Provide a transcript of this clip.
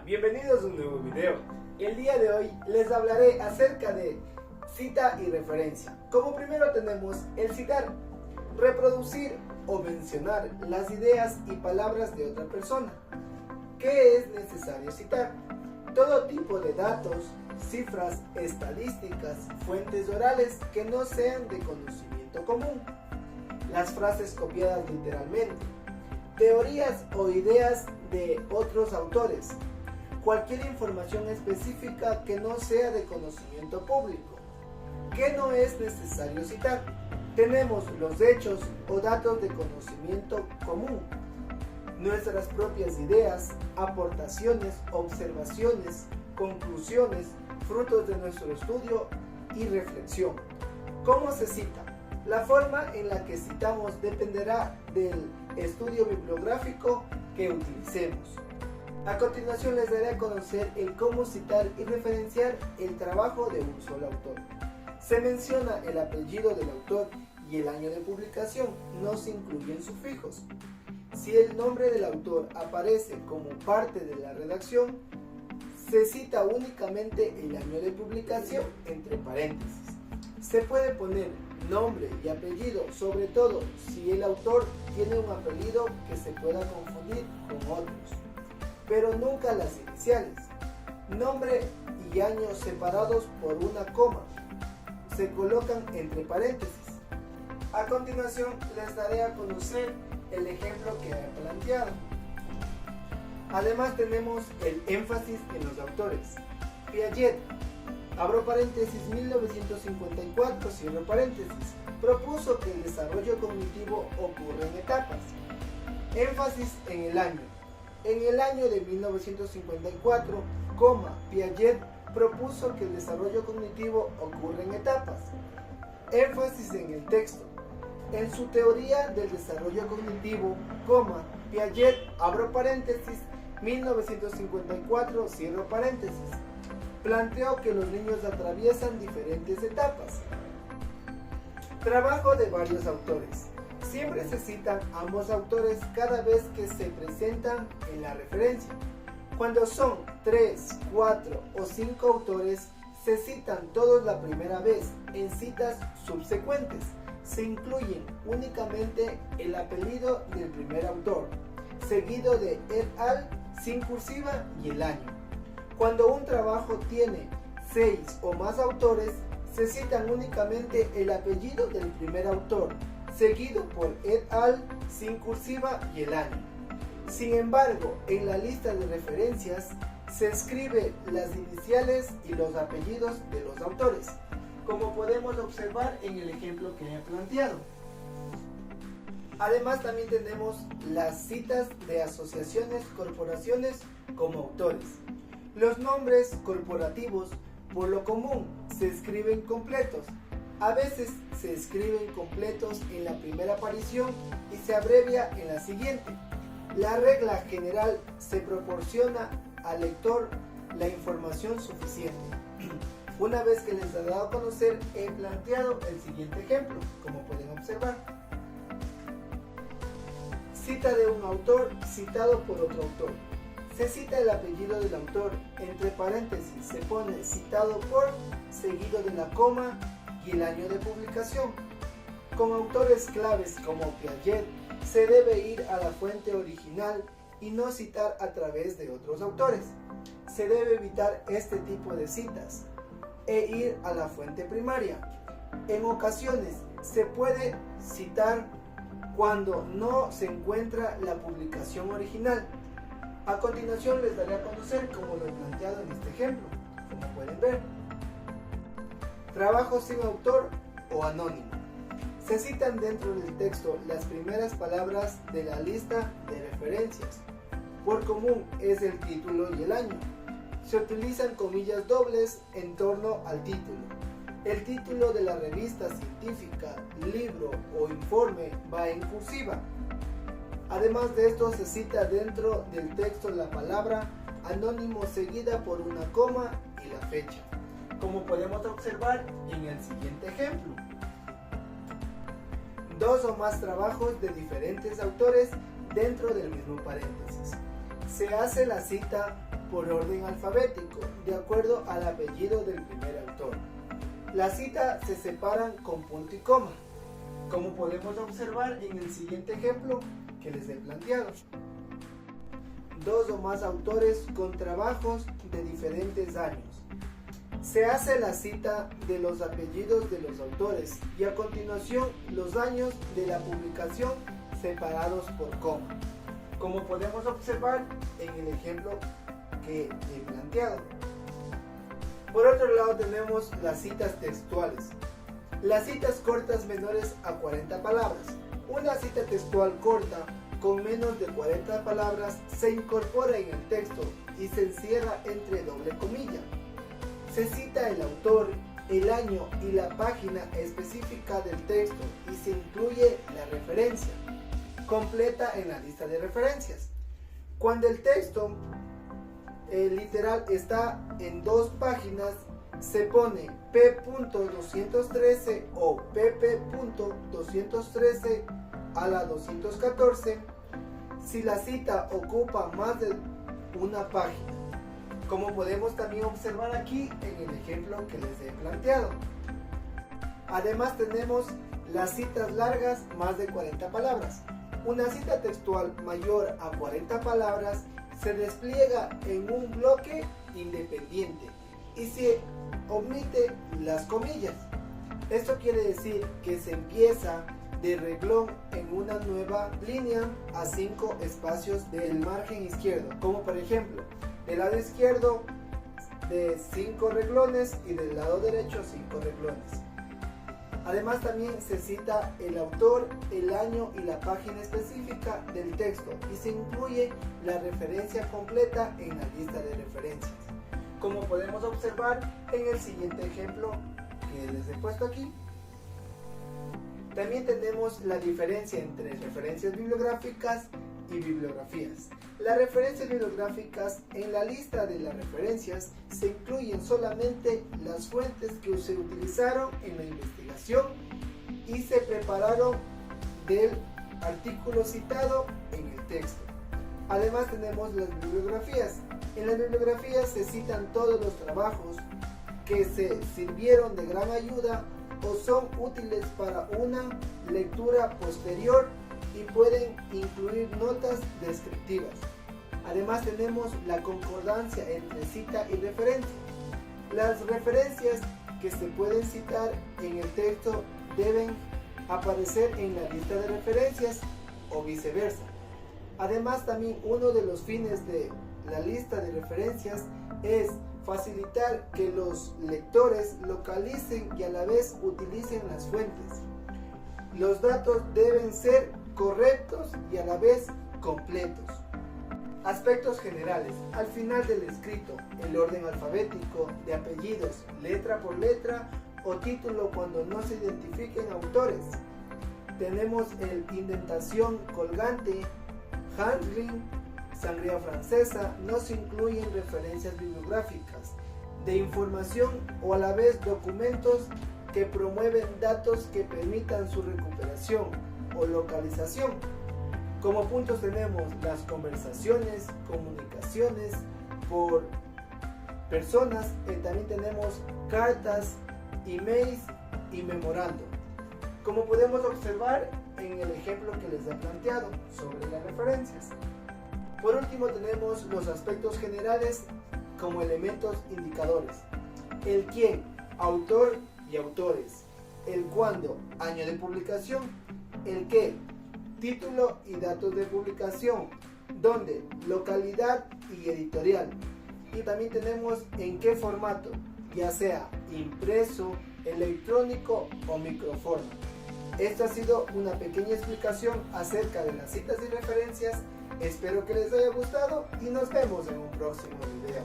bienvenidos a un nuevo video. El día de hoy les hablaré acerca de cita y referencia. Como primero tenemos el citar, reproducir o mencionar las ideas y palabras de otra persona. ¿Qué es necesario citar? Todo tipo de datos, cifras, estadísticas, fuentes orales que no sean de conocimiento común. Las frases copiadas literalmente, teorías o ideas de otros autores, cualquier información específica que no sea de conocimiento público. ¿Qué no es necesario citar? Tenemos los hechos o datos de conocimiento común, nuestras propias ideas, aportaciones, observaciones, conclusiones, frutos de nuestro estudio y reflexión. ¿Cómo se cita? La forma en la que citamos dependerá del estudio bibliográfico que utilicemos. A continuación les daré a conocer el cómo citar y referenciar el trabajo de un solo autor. Se menciona el apellido del autor y el año de publicación, no se incluyen sufijos. Si el nombre del autor aparece como parte de la redacción, se cita únicamente el año de publicación entre paréntesis. Se puede poner nombre y apellido, sobre todo si el autor tiene un apellido que se pueda confundir con otros, pero nunca las iniciales. Nombre y año separados por una coma se colocan entre paréntesis. A continuación les daré a conocer el ejemplo que he planteado. Además tenemos el énfasis en los autores. Piaget, abro paréntesis, 1954, cierro paréntesis, propuso que el desarrollo cognitivo ocurre en etapas. Énfasis en el año. En el año de 1954, Piaget propuso que el desarrollo cognitivo ocurre en etapas. Énfasis en el texto. En su teoría del desarrollo cognitivo, Piaget, abro paréntesis, 1954, cierro paréntesis, planteó que los niños atraviesan diferentes etapas. Trabajo de varios autores. Siempre se citan ambos autores cada vez que se presentan en la referencia. Cuando son 3, 4 o 5 autores, se citan todos la primera vez. En citas subsecuentes se incluyen únicamente el apellido del primer autor, seguido de et al, sin cursiva y el año. Cuando un trabajo tiene 6 o más autores, se citan únicamente el apellido del primer autor, seguido por et al, sin cursiva y el año. Sin embargo, en la lista de referencias se escribe las iniciales y los apellidos de los autores, como podemos observar en el ejemplo que he planteado. Además también tenemos las citas de asociaciones, corporaciones como autores. Los nombres corporativos por lo común se escriben completos. A veces se escriben completos en la primera aparición y se abrevia en la siguiente. La regla general se proporciona al lector la información suficiente. Una vez que les he dado a conocer, he planteado el siguiente ejemplo, como pueden observar. Cita de un autor citado por otro autor. Se cita el apellido del autor, entre paréntesis se pone citado por, seguido de la coma y el año de publicación. Con autores claves como Piaget, se debe ir a la fuente original y no citar a través de otros autores. Se debe evitar este tipo de citas e ir a la fuente primaria. En ocasiones se puede citar cuando no se encuentra la publicación original. A continuación les daré a conocer como lo he planteado en este ejemplo, como pueden ver. Trabajo sin autor o anónimo. Se citan dentro del texto las primeras palabras de la lista de referencias. Por común es el título y el año. Se utilizan comillas dobles en torno al título. El título de la revista científica, libro o informe va en cursiva. Además de esto, se cita dentro del texto la palabra anónimo seguida por una coma y la fecha, como podemos observar en el siguiente ejemplo. 2 o más trabajos de diferentes autores dentro del mismo paréntesis. Se hace la cita por orden alfabético, de acuerdo al apellido del primer autor. Las citas se separan con punto y coma, como podemos observar en el siguiente ejemplo que les he planteado. Dos o más autores con trabajos de diferentes años. Se hace la cita de los apellidos de los autores y a continuación los años de la publicación separados por coma, como podemos observar en el ejemplo que he planteado. Por otro lado tenemos las citas textuales. Las citas cortas menores a 40 palabras. Una cita textual corta con menos de 40 palabras se incorpora en el texto y se encierra entre doble comilla. Se cita el autor, el año y la página específica del texto y se incluye la referencia completa en la lista de referencias. Cuando el texto literal está en dos páginas, se pone p.213 o pp.213 a la 214 si la cita ocupa más de una página, como podemos también observar aquí en el ejemplo que les he planteado. Además tenemos las citas largas más de 40 palabras. Una cita textual mayor a 40 palabras se despliega en un bloque independiente y se omite las comillas. Esto quiere decir que se empieza de renglón en una nueva línea a 5 espacios del margen izquierdo, como por ejemplo del lado izquierdo de 5 renglones y del lado derecho 5 renglones. Además también se cita el autor, el año y la página específica del texto y se incluye la referencia completa en la lista de referencias, como podemos observar en el siguiente ejemplo que les he puesto aquí. También tenemos la diferencia entre referencias bibliográficas y bibliografías. Las referencias bibliográficas, en la lista de las referencias se incluyen solamente las fuentes que se utilizaron en la investigación y se prepararon del artículo citado en el texto. Además tenemos las bibliografías. En las bibliografías se citan todos los trabajos que se sirvieron de gran ayuda o son útiles para una lectura posterior y pueden incluir notas descriptivas. Además tenemos la concordancia entre cita y referencia. Las referencias que se pueden citar en el texto deben aparecer en la lista de referencias o viceversa. Además también uno de los fines de la lista de referencias es facilitar que los lectores localicen y a la vez utilicen las fuentes. Los datos deben ser correctos y a la vez completos. Aspectos generales. Al final del escrito, el orden alfabético de apellidos, letra por letra o título cuando no se identifiquen autores. Tenemos el indentación colgante, handling, sangría francesa. No se incluyen referencias bibliográficas de información o a la vez documentos que promueven datos que permitan su recuperación o localización. Como puntos tenemos las conversaciones, comunicaciones por personas, también tenemos cartas, emails y memorando. Como podemos observar en el ejemplo que les he planteado sobre las referencias. Por último tenemos los aspectos generales como elementos indicadores. El quién, autor y autores. El cuándo, año de publicación. El qué, título y datos de publicación. Dónde, localidad y editorial. Y también tenemos en qué formato, ya sea impreso, electrónico o microforma. Esta ha sido una pequeña explicación acerca de las citas y referencias. Espero que les haya gustado y nos vemos en un próximo video.